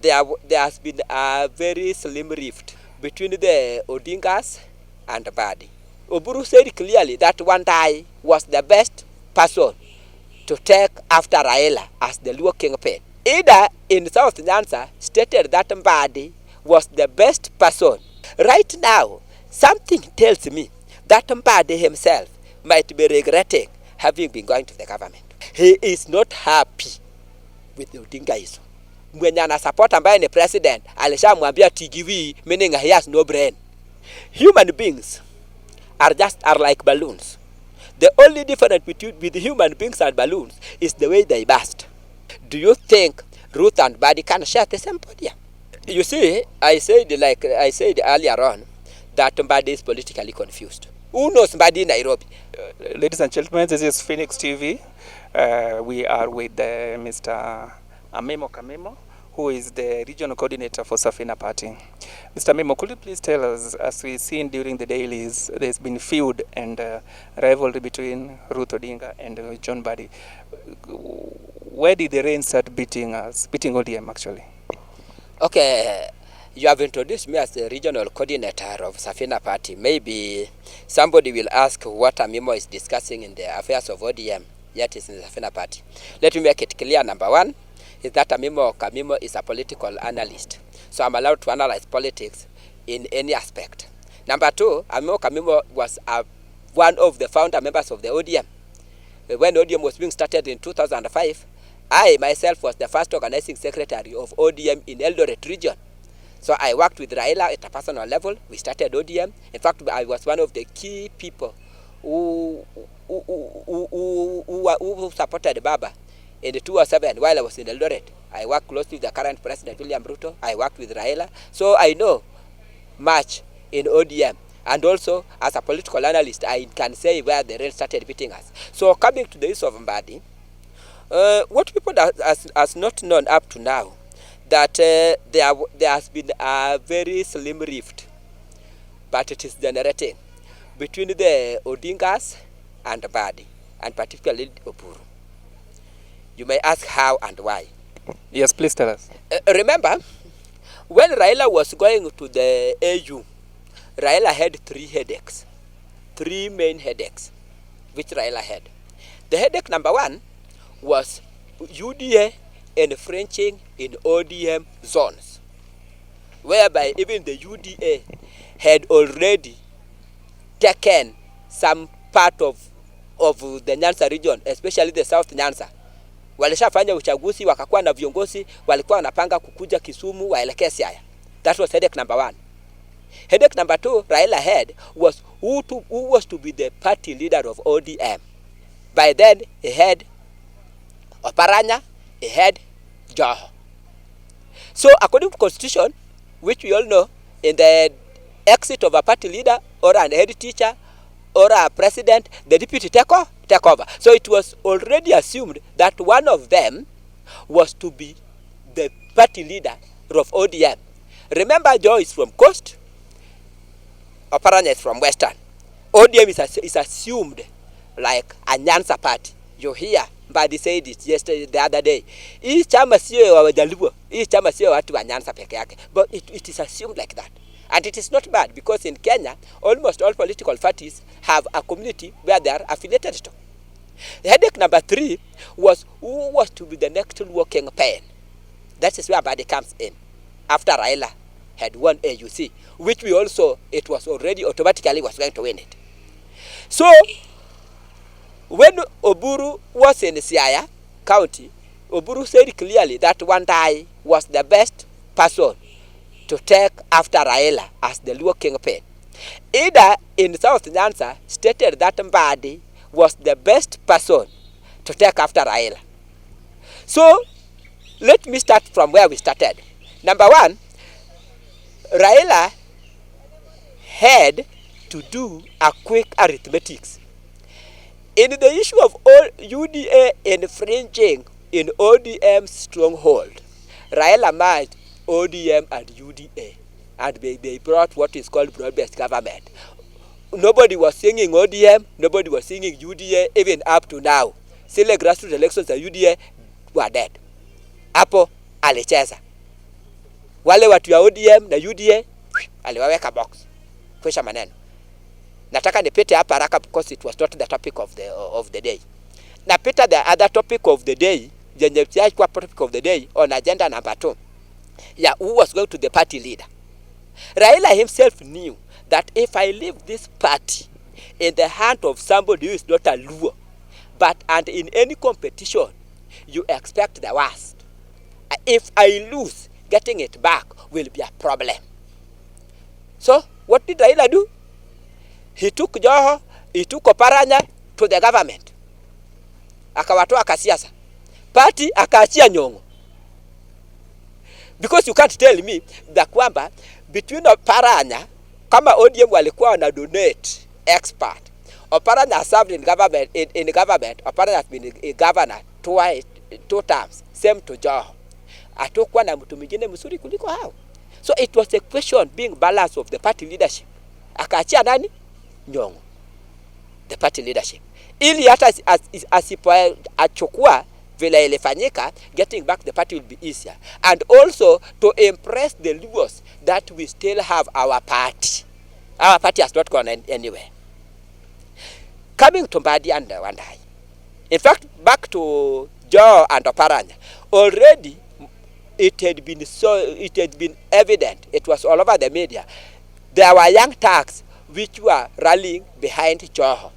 there has been a very slim rift between the Odingas and Mbadi. Oburu said clearly that one guy was the best person to take after Raila as the Luo kingpin. Ida in South Nyanza stated that Mbadi was the best person. Right now, something tells me that Mbadi himself might be regretting having been going to the government. He is not happy with the Odingaism. Mwenye anasupport ambaye ni president alishamwambia TGV, meaning he has no brain. Human beings are like balloons. The only difference between human beings and balloons is the way they burst. Do you think Ruth and Mbadi can share the same podium? You see, I said earlier on that Mbadi is politically confused. Who knows Mbadi in Nairobi? Ladies and gentlemen, this is FiniX TV. We are with Mr. Amimo K Amimo, who is the regional coordinator for Safina Party. Mr. Amimo, could you please tell us, as we've seen during the dailies, there's been feud and rivalry between Ruth Odinga and John Mbadi. Where did the rain start beating ODM actually? Okay, you have introduced me as the regional coordinator of Safina Party. Maybe somebody will ask what Amimo is discussing in the affairs of ODM, yet it's in the Safina Party. Let me make it clear. Number one is that Amimo K Amimo is a political analyst. So I'm allowed to analyze politics in any aspect. Number two, Amimo K Amimo was one of the founder members of the ODM. When ODM was being started in 2005, I myself was the first organizing secretary of ODM in Eldoret region. So I worked with Raila at a personal level. We started ODM. In fact, I was one of the key people who supported Baba in the 2007 while I was in Eldoret. I worked closely with the current president, William Ruto. I worked with Raila. So I know much in ODM. And also, as a political analyst, I can say where the rain started beating us. So coming to the issue of Mbadi, what people has not known up to now, that there has been a very slim rift, but it is generating between the Odingas and Mbadi, and particularly Oburu. You may ask how and why. Yes, please tell us. Remember, when Raila was going to the AU, Raila had three main headaches, which Raila had. The headache number one was UDA infringing in ODM zones, whereby even the UDA had already taken some part of the Nyanza region, especially the South Nyanza. Walishafanya uchaguzi, wakakuwa na viongozi, walikuwa wanapanga kukuja Kisumu waelekea Siaya. That was headache number one. Headache number two Raila had was who was to be the party leader of ODM. By then, he had Oparanya, he had Joho. So according to Constitution, which we all know, in the exit of a party leader or an head teacher or a president, the deputy take over. So it was already assumed that one of them was to be the party leader of ODM. Remember, Joho is from Coast, Oparanya is from Western. ODM is assumed like a Nyanza party. You hear Mbadi said it yesterday, the other day. Hii chama sio wa Wajaluo, hii chama sio watu wa Nyanza peke yake. But it is assumed like that. And it is not bad, because in Kenya, almost all political parties have a community where they are affiliated to. The headache number three was who was to be the next working pen. That is where Mbadi comes in. After Raila had won AUC, which we also, it was already automatically was going to win it. So, when Oburu was in Siaya County, Oburu said clearly that one guy was the best person to take after Raila as the Luo kingpin. Ida in South Nyanza stated that Mbadi was the best person to take after Raila. So, let me start from where we started. Number one, Raila had to do a quick arithmetics. In the issue of all UDA infringing in ODM stronghold, Raila merged ODM and UDA, and they brought what is called broad-based government. Nobody was singing ODM, nobody was singing UDA, even up to now. Still, grassroots elections at UDA were dead. Apo alicheza. Wale watu ya ODM na UDA aliwaweka box. Kwisha maneno. Nataka nipite hapa haraka because it was not the topic of the day. Napita the other topic of the day, yenye kwa topic of the day on agenda number 2. Yeah, who was going to the party leader. Raila himself knew that if I leave this party in the hand of somebody who is not a Luo, and in any competition, you expect the worst. If I lose, getting it back will be a problem. So, what did Raila do? He took Joho, he took Oparanya to the government. Akawatoa kasiasa. Party akaachia Nyong'o. Because you can't tell me that kwamba between Oparanya, kama ODM walikuwa wana donate expert. Oparanya has served in government, in government. Oparanya has been a governor 2 terms. Same to Joho. Atokuwa na mtu mwingine mzuri kuliko hao. So it was a question being balance of the party leadership. Akaachia nani? Nyong'o. The party leadership. Ili hata asipoachukua vile ilifanyika, getting back the party will be easier. And also to impress the Luos that we still have our party. Our party has not gone anywhere. Coming to Mbadi and Wandai. In fact, back to Joe and Oparanya. Already it had been evident, it was all over the media. There were young thugs which were rallying behind Joho.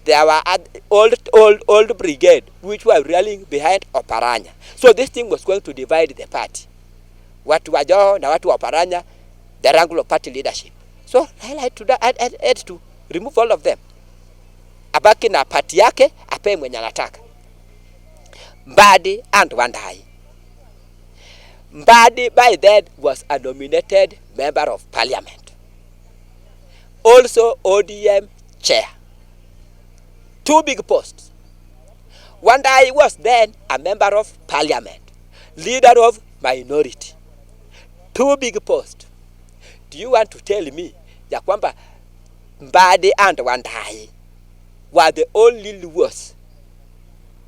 There were old brigade which were rallying behind Oparanya. So this thing was going to divide the party. Watu wa Joho na watu wa Oparanya, the wrangle of party leadership. So I had to remove all of them. Abaki na party yake, ape mwenye anataka. Mbadi and Wandai. Mbadi by then was a nominated member of parliament. Also ODM chair. 2 big posts. Wandai was then a member of parliament, leader of minority. 2 big posts. Do you want to tell me ya kwamba Mbadi and Wandai were the only Luos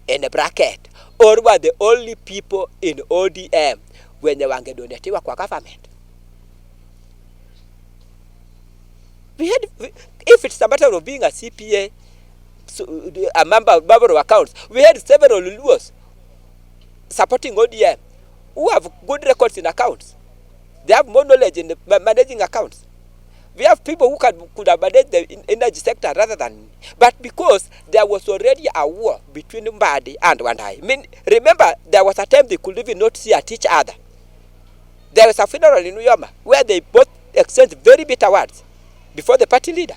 in a bracket, or were the only people in ODM when they wangedonetiwa kwa government? If it's a matter of being a CPA, a member of accounts, we had several Luos supporting ODM who have good records in accounts. They have more knowledge in managing accounts. We have people who could have managed the energy sector rather than me. But because there was already a war between Mbadi and Wandai. I mean, remember, there was a time they could even not see at each other. There was a funeral in Uyoma where they both exchanged very bitter words before the party leader,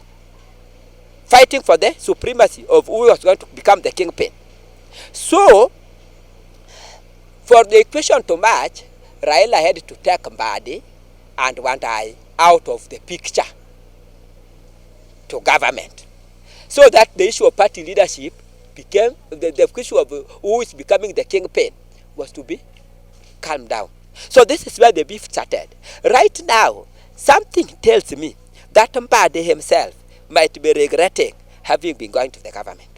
fighting for the supremacy of who was going to become the kingpin. So, for the equation to match, Raila had to take Mbadi and Wandai out of the picture to government, so that the issue of party leadership became, the issue of who is becoming the kingpin was to be calmed down. So this is where the beef started. Right now, something tells me that Mbadi himself might be regretting having been going to the government.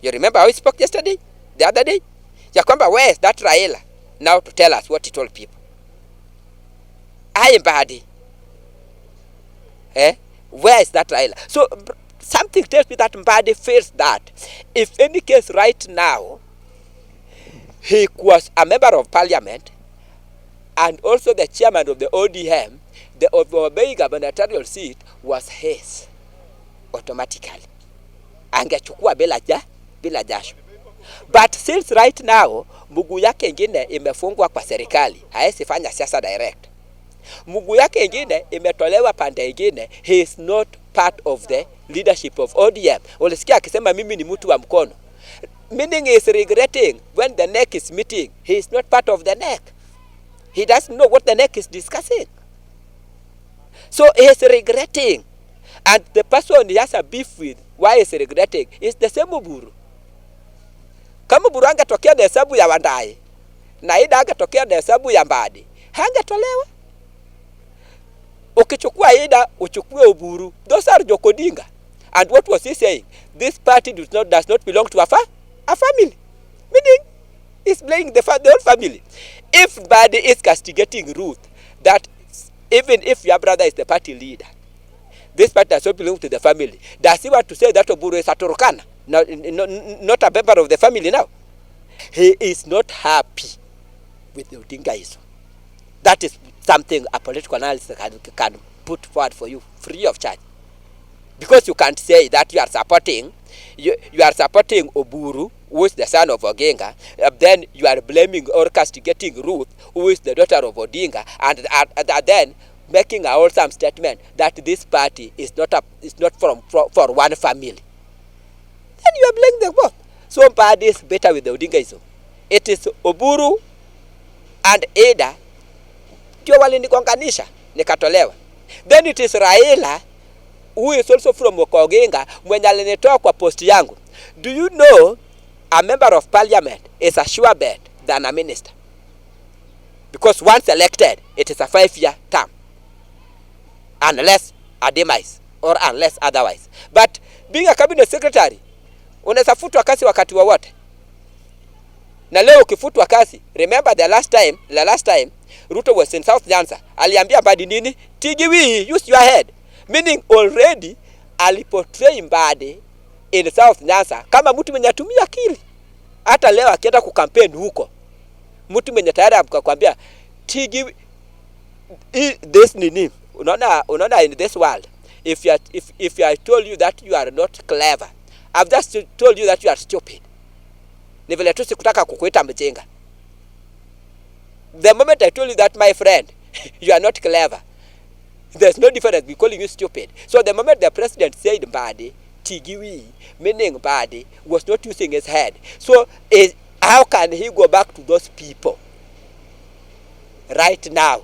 You remember how he spoke yesterday, the other day? Ya kwamba, where is that Raila now to tell us what he told people? I Mbadi. Where is that Raila? So something tells me that Mbadi feels that if any case right now, he was a member of parliament and also the chairman of the ODM, the Obey gubernatorial seat was his automatically. Angechukua bila jasho. But since right now, mguu yake ingine imefungwa kwa serikali, haezi fanya siasa direct. Mguu yake ingine imetolewa pande ingine, he is not part of the leadership of ODM. Ulisikia akisema mimi ni mtu wa mkono. Meaning he is regretting when the neck is meeting, he is not part of the neck. He doesn't know what the neck is discussing. So he is regretting. And the person he has a beef with, why is he regretting, is the same Oburu. Kama Oburu angetokea na hesabu ya Wandai, na Ida angetokea na hesabu ya Mbadi, hangetolewa. Ukichukua Ida, uchukue Oburu. Those are Ruth Odinga. And what was he saying? This party does not belong to a family. Meaning, He's blaming the whole family. If Mbadi is castigating Ruth, that even if your brother is the party leader, this party does not belong to the family. Does he want to say that Oburu is a Turkana, not a member of the family now? He is not happy with the Odingaism. That is something a political analyst can put forward for you free of charge. Because you can't say that you are supporting Oburu, who is the son of Oginga, then you are blaming or castigating Ruth, who is the daughter of Odinga, and then making a wholesome statement that this party is not for one family. Then you are blaming them both. So Mbadi is better with the Odingaism. It is Oburu and Ada ndio walinigonganisha nikatolewa. Then it is Raila, who is also from Oginga, mwenye alinitoa kwa post yangu. Do you know a member of parliament is a sure bet than a minister? Because once elected, it is a 5-year term. Unless a demise or unless otherwise. But being a cabinet secretary, unaweza futwa kazi wakati wowote. Na leo ukifutwa kazi, remember the last time Ruto was in South Nyanza, aliambia Mbadi nini? Tigiwi, use your head. Meaning already aliportray Mbadi in South Nyanza kama mtu mwenye atumia akili. Hata leo akienda kukampeni huko, mtu mwenye tayari akakwambia Tigiwi this nini. Unaona in this world, if I told you that you are not clever, I've just told you that you are stupid. Ni vile tu sikutaka kukuita mjinga. The moment I told you that, my friend, you are not clever, there's no difference between calling you stupid. So the moment the president said Mbadi, Tigiwi, meaning Mbadi, was not using his head. So how can he go back to those people right now?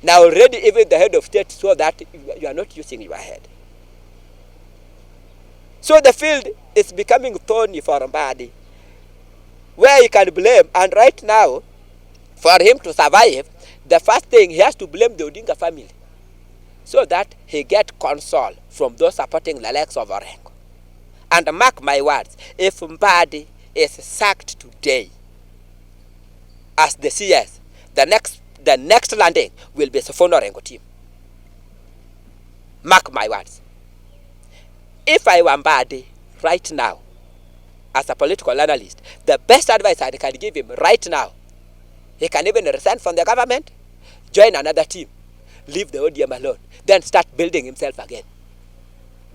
Now already even the head of state saw that you are not using your head. So the field is becoming thorny for Mbadi, where he can blame. And right now, for him to survive, the first thing, he has to blame the Odinga family, so that he get console from those supporting the likes of Orengo. And mark my words, if Mbadi is sacked today as the CS, the next landing will be Sofono Orengo team. Mark my words. If I were Mbadi right now, as a political analyst, the best advice I can give him right now, he can even resign from the government, join another team, leave the ODM alone, then start building himself again,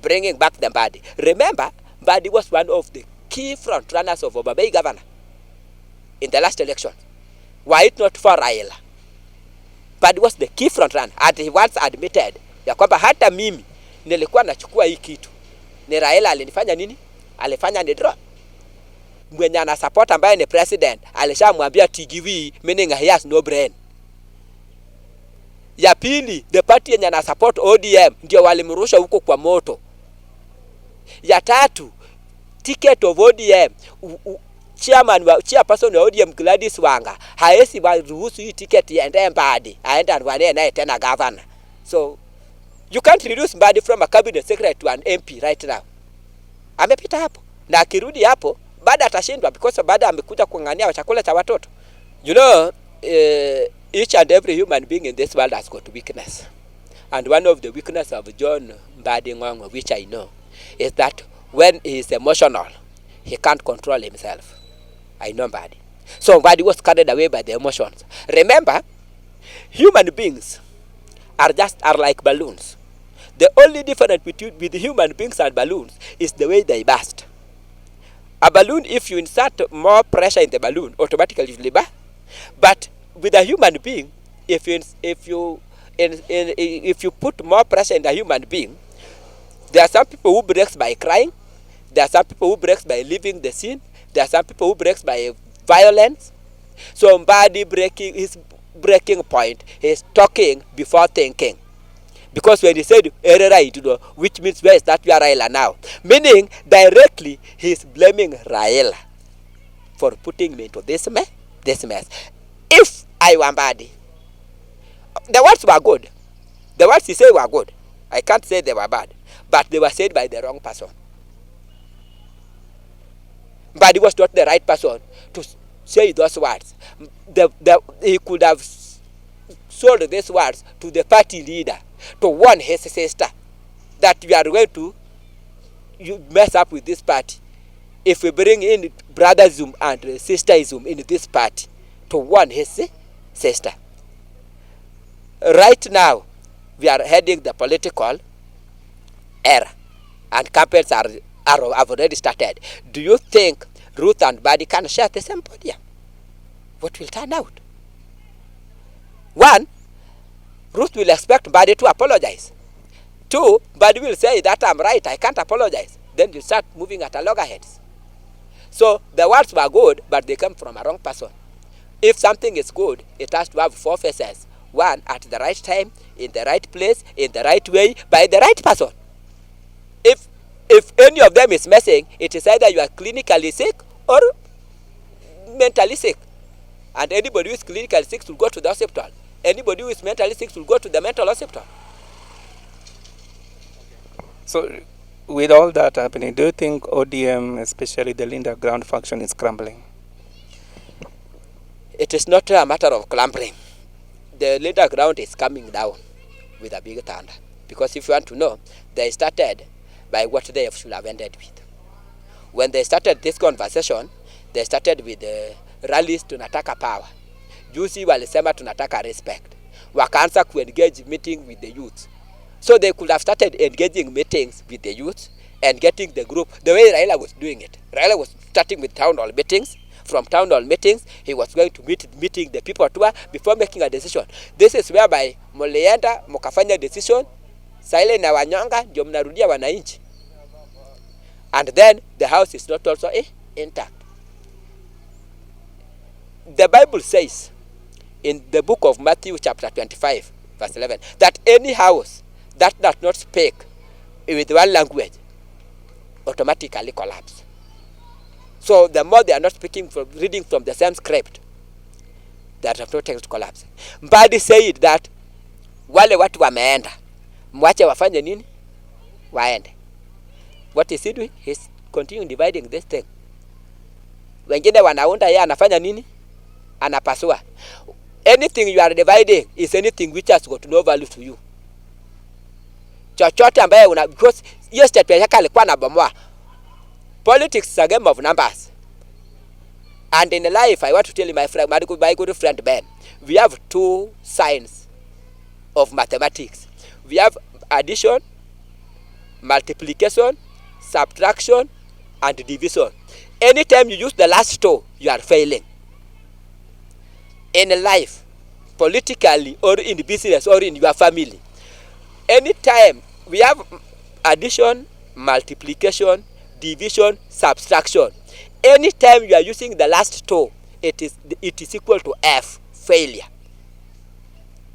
bringing back the Mbadi. Remember, Mbadi was one of the key front runners of Obabei governor in the last election. Were it not for Raila, Mbadi was the key front runner, and he once admitted ya kwamba hata mimi nilikuwa nachukua hii kitu, ni Raila alinifanya nini? Alifanya ni draw. Mwenye ana support ambaye ni president alishamwambia Tigiwi, meaning he has no brain. Ya pili, the party yenye ana support ODM ndio walimrusha huko kwa moto. Ya tatu, ticket of ODM, chairperson wa ODM Gladys Wanga haesi waruhusu hii ticket iende Mbadi, aende anwane naye tena governor. So you can't reduce Mbadi from a cabinet secretary to an MP right now. Amepita hapo, na akirudi hapo baada atashindwa, because baada amekuja kung'ang'ania chakula cha watoto. You know, each and every human being in this world has got weakness. And one of the weaknesses of John Mbadi Ng'ong'o, which I know, is that when he is emotional, he can't control himself. I know Mbadi. So Mbadi was carried away by the emotions. Remember, human beings are like balloons. The only difference with human beings and balloons is the way they burst. A balloon, if you insert more pressure in the balloon, automatically it will burst. But with a human being, if you put more pressure in the human being, there are some people who breaks by crying. There are some people who breaks by leaving the scene. There are some people who breaks by violence. So Mbadi his breaking point is talking before thinking. Because when he said Erera, which means where is that you are Raila now? Meaning directly he is blaming Raila for putting me into this mess. If I were Mbadi, the words were good. The words he said were good. I can't say they were bad, but they were said by the wrong person. Mbadi was not the right person to say those words. He could have sold these words to the party leader to warn his sister that we are going to mess up with this party if we bring in brotherism and sisterism in this party, to warn his sister. Right now, we are heading the political era, and campaigns have already started. Do you think Ruth and Mbadi can share the same podium? What will turn out? One, Ruth will expect Mbadi to apologize. Two, Mbadi will say that I'm right, I can't apologize. Then you start moving at a loggerheads. So the words were good, but they come from a wrong person. If something is good, it has to have four faces. One, at the right time, in the right place, in the right way, by the right person. If any of them is missing, it is either you are clinically sick or mentally sick. And anybody who is clinically sick will go to the hospital. Anybody who is mentally sick will go to the mental hospital. So, with all that happening, do you think ODM, especially the Linda ground faction, is crumbling? It is not a matter of crumbling. The Linda ground is coming down with a big thunder. Because if you want to know, they started by what they should have ended with. When they started this conversation, they started with the rallies tunataka power. Juzi walisema tunataka respect. Wakaanza engage meeting with the youth. So they could have started engaging meetings with the youth and getting the group the way Raila was doing it. Raila was starting with town hall meetings. From town hall meetings, he was going to meeting the people tour before making a decision. This is whereby mulienda mukafanya decision, silent na wanyonga ndio mnarudia wananchi. And then the house is not also intact. The Bible says in the book of Matthew chapter 25 verse 11 that any house that does not speak with one language automatically collapse. So the more they are not reading from the same script, that have not to collapse. Mbadi said that wale watu wameenda, mwache wafanye nini? Waende. What is he doing? He's continuing dividing this thing. Wengine wanaunda, yeye anafanya nini? Anapasua. Anything you are dividing is anything which has got no value to you. Chochote ambaye because hiyo statement yake alikuwa anabomoa. Politics is a game of numbers. And in life, I want to tell you, my good friend Ben, we have two signs of mathematics. We have addition, multiplication, subtraction, and division. Anytime you use the last two, you are failing. In life, politically, or in business, or in your family, anytime we have addition, multiplication, division, subtraction. Anytime you are using the last two, it is equal to F, failure.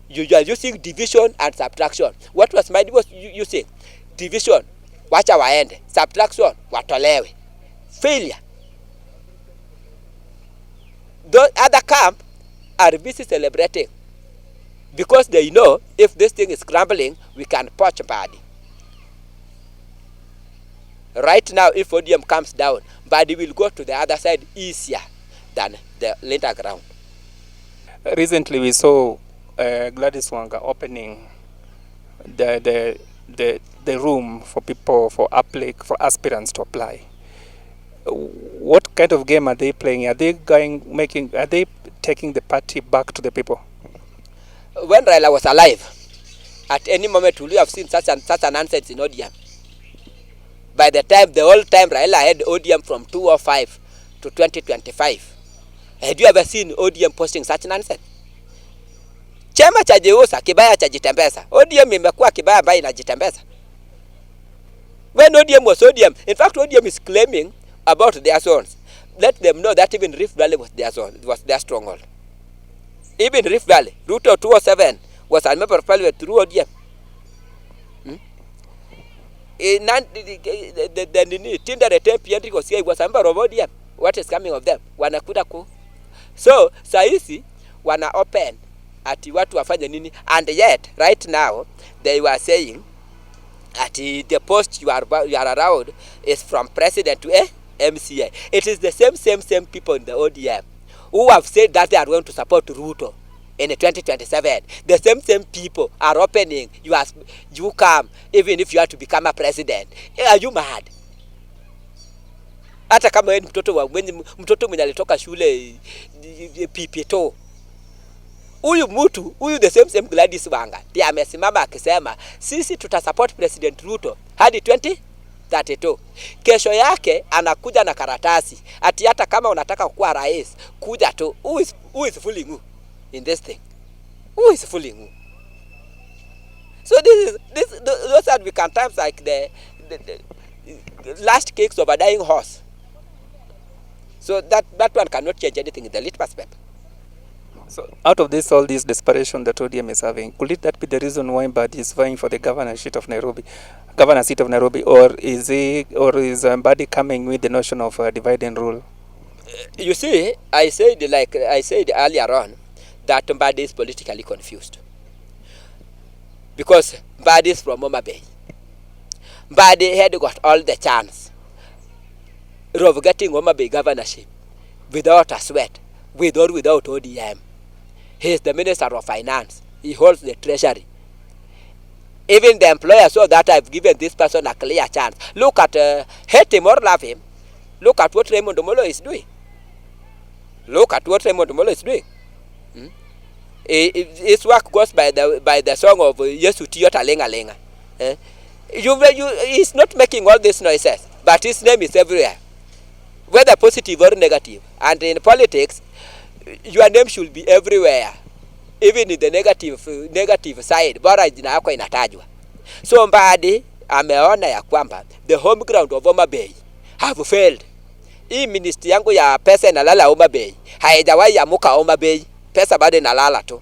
You are using division and subtraction. What was Mbadi was using? Division, wacha waende. Subtraction, watolewe. Failure. Those other camp are busy celebrating because they know if this thing is crumbling, we can poach Mbadi. Right now, if ODM comes down, Mbadi will go to the other side easier than the Linda ground. Recently, we saw Gladys Wanga opening the room for people for aspirants to apply. What kind of game are they playing? Are they taking the party back to the people? When Raila was alive, at any moment will you have seen such an nonsense in ODM? By the whole time Raila had ODM from 2005 to 2025. Had you ever seen ODM posting such nonsense? Chama cha jeusa kibaya cha jitembeza. ODM imekuwa kibaya ambayo inajitembeza. When ODM was ODM, in fact ODM is claiming about their zones. Let them know that even Rift Valley was their zone, it was their stronghold. Even Rift Valley, Route 207 was a member of parliament through ODM. Tinder Tempientry was here, was a member of ODM. What is coming of them? Wanakuda ku. So, saisi wana open ati watu wafanye nini, and yet right now they were saying that the post you are around is from president to MCA. It is the same people in the ODM who have said that they are going to support Ruto in 2027. The same people are opening. You come, even if you have to become a president. Are you mad? Hata kama wewe mtoto mwenye alitoka shule pipito. Huyu the same Gladys Wanga ndiye amesimama akisema sisi tutasupport President Ruto hadi 2032. Kesho yake anakuja na karatasi ati hata kama unataka kuwa rais kuja tu. Who is fooling you in this thing? Who is fooling you? So those are become times like the last cakes of a dying horse. So that one cannot change anything in the litmus paper. So out of all this desperation that ODM is having, could that be the reason why Mbadi is vying for the governor seat of Nairobi, or is Mbadi coming with the notion of divide and rule? You see, I said earlier on that Mbadi is politically confused because Mbadi is from Homa Bay. Mbadi had got all the chance of getting Homa Bay governorship without a sweat, with or without ODM. He is the Minister of Finance. He holds the treasury. Even the employer saw that I've given this person a clear chance. Look at, hate him or love him, look at what Raymond Omolo is doing. Look at what Raymond Omolo is doing. His work goes by the song of Yesu Tiyota Lenga Lenga. He's not making all these noises, but his name is everywhere, whether positive or negative. And in politics, your name should be everywhere, even in the negative side, bora jina yako inatajwa. So Mbadi ameona ya kwamba the home ground of Homa Bay have failed. Hii ministry yangu ya pesa inalala Homa Bay, haijawahi amuka Homa Bay, pesa bado inalala tu.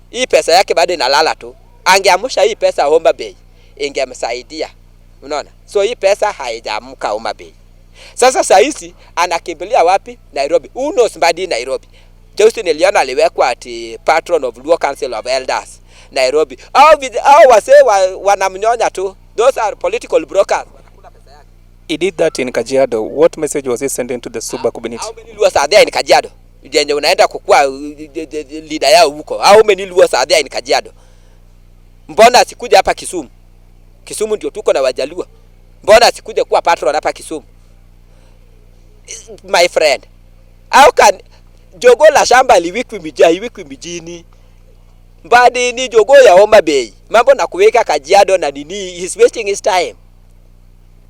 Hii pesa yake bado inalala tu. Angeamusha hii pesa Homa Bay, ingemsaidia. Unaona? So hii pesa haijaamka Homa Bay. Sasa sahizi anakimbilia wapi? Nairobi. Who knows Mbadi Nairobi? Justin niliona aliwekwa ati patron of Luo Council of Elders Nairobi. Au wase wanamnyonya tu. Those are political brokers. He did that in Kajiado. What message was he sending to the Suba community? How many Luos are there in Kajiado? Jenye unaenda kukua leader yao huko. How many Luos are there in Kajiado? Mbona asikuja hapa Kisumu? Kisumu ndio tuko na Wajaluo. Mbona asikuja kuwa patron hapa Kisumu? My friend, how can jogo la shamba liwikwi mijini? Mbadi ni jogo ya Homa Bay. Mambo na kuweka Kajiado na nini, he's wasting his time.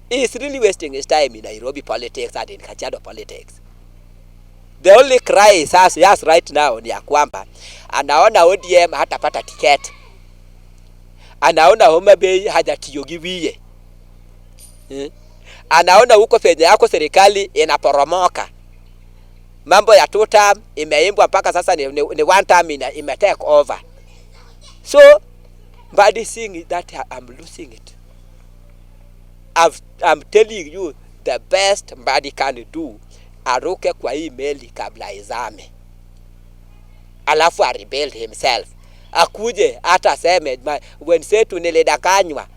He is really wasting his time in Nairobi politics and in Kajiado politics. The only cry he has right now ni ya kwamba anaona ODM hatapata ticket. Anaona Homa Bay hajatiogiwie. Anaona huko fedha yako serikali inaporomoka. Mambo ya 2 term imeimbwa mpaka sasa ni 1 term ime take over. So Mbadi seeing that I'm losing it. I'm telling you the best Mbadi can do, aruke kwa hii meli kabla izame. Alafu a rebuild himself. Akuje hata seme when say tu nilidanganywa.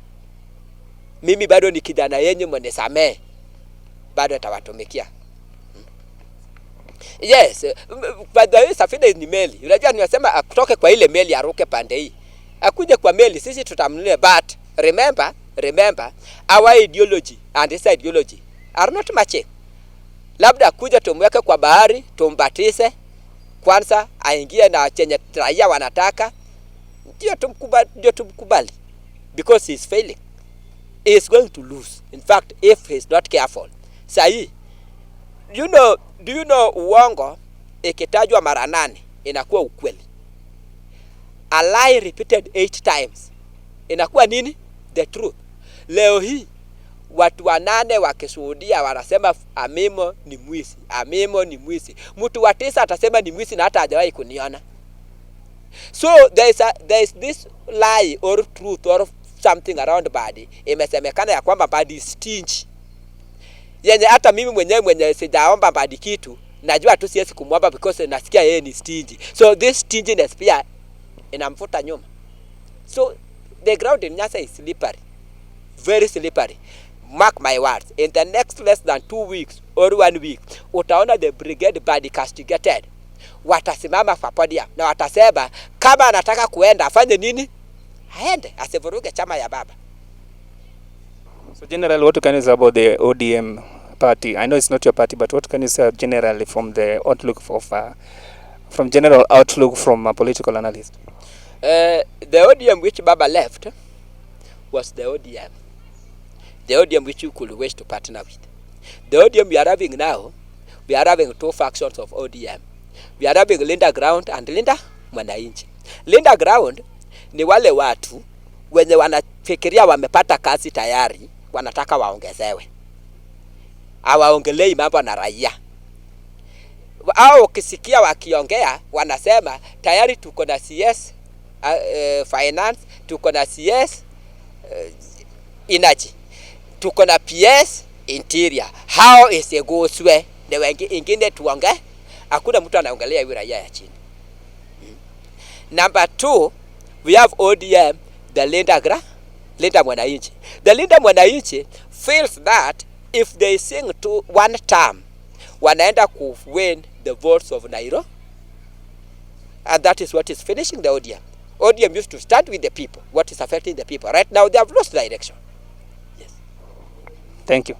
Mimi bado ni kijana yenye mnisamee. Bado atawatumikia. Yes, but the way Safina ni meli. Unajua nimesema akutoke kwa ile meli aruke pande hii. Akuje kwa meli sisi tutamnulia, but remember our ideology and this ideology are not matching. Labda akuja tumweke kwa bahari, tumbatise kwanza aingie na chenye raia wanataka. Ndio tumkubali because he is failing. He is going to lose. In fact, if he is not careful. Sahi, do you know uongo ikitajwa mara 8 inakuwa ukweli. A lie repeated 8 times inakuwa nini? The truth. Leo hii watu 8 wakishuhudia wanasema Amimo ni mwizi. Amimo ni mwizi. Mtu wa 9 atasema ni mwizi na hata hajawahi kuniona. So there is this lie or truth or something around Mbadi. Imesemekana ya kwamba Mbadi stingy. Yenye hata mimi mwenye sijaomba Mbadi kitu, najua tu siwezi kumwomba because nasikia yeye ni stingy. So this stinginess pia inamfuta nyuma. So the ground in Nyasa is slippery. Very slippery. mark my words, in the next less than 2 weeks or 1 week, utaona the brigade body castigated watasimama kwa podium na watasema kama anataka kuenda afanye nini, aende, asivuruge chama ya baba. So generally, what can you say about the ODM party? I know it's not your party, but what can you say generally from the outlook of from general outlook from a political analyst? The ODM which Baba left was the ODM which you could wish to partner with. The ODM we are having now, we are having 2 factions of ODM. We are having Linda Ground and Linda Mwananchi. Linda Ground ni wale watu wenye wanafikiria wamepata kazi tayari, wanataka waongezewe. Hawaongelei mambo na raia. Au ukisikia wakiongea wanasema tayari tuko na CS finance, tuko na CS energy, tuko na PS interior. How is a go swe? Na wengine tuongee, hakuna mtu anaongelea yule raia ya chini. Number 2, we have ODM, the Linda Mwananchi. The Linda Mwananchi feels that if they sing to 1 term, wanaenda ku win the votes of Nairobi, and that is what is finishing the ODM. ODM used to stand with the people. What is affecting the people? Right now, they have lost direction. Yes. Thank you.